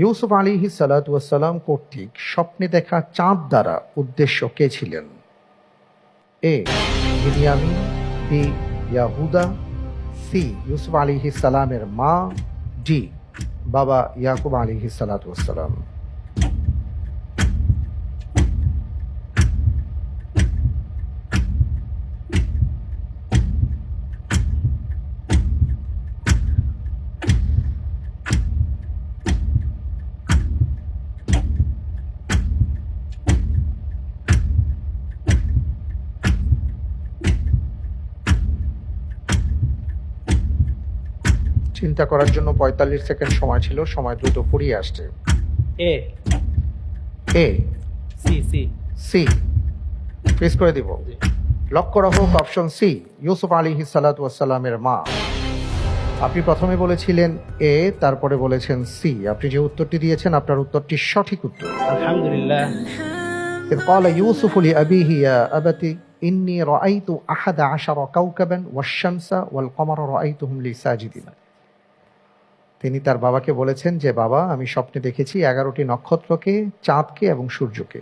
ইউসুফ আলাইহিস সালাতু ওয়াসসালাম কর্তৃক স্বপ্নে দেখা চাঁদ দ্বারা উদ্দেশ্য কে ছিলেন? এ বিনিয়ামিন, বি ইয়াহুদা, সি ইউসুফ আলাইহিস সালামের মা, ডি বাবা ইয়াকুব আলাইহিস সালাতু ওয়াসসালাম। চিন্তা করার জন্য ৪৫ সেকেন্ড সময় ছিল, সময় দ্রুত ফুরিয়ে আসছে। A A C C C freeze করে দিব। লক করা হোক অপশন সি, ইউসুফ আলাইহিস সালাতু ওয়াসসালামের মা। আপনি প্রথমে বলেছিলেন এ, তারপরে বলেছেন সি। আপনি যে উত্তরটি দিয়েছেন আপনার উত্তরটি সঠিক উত্তর। আলহামদুলিল্লাহ। إذ قال يوسف لأبيه يا أبت إني رأيت 11 كوكبا والشمس والقمر رأيتهم لي ساجدين। তিনি তার বাবাকে বলেছেন যে বাবা, আমি স্বপ্নে দেখেছি 11টি নক্ষত্রকে, চাঁদকে এবং সূর্যকে।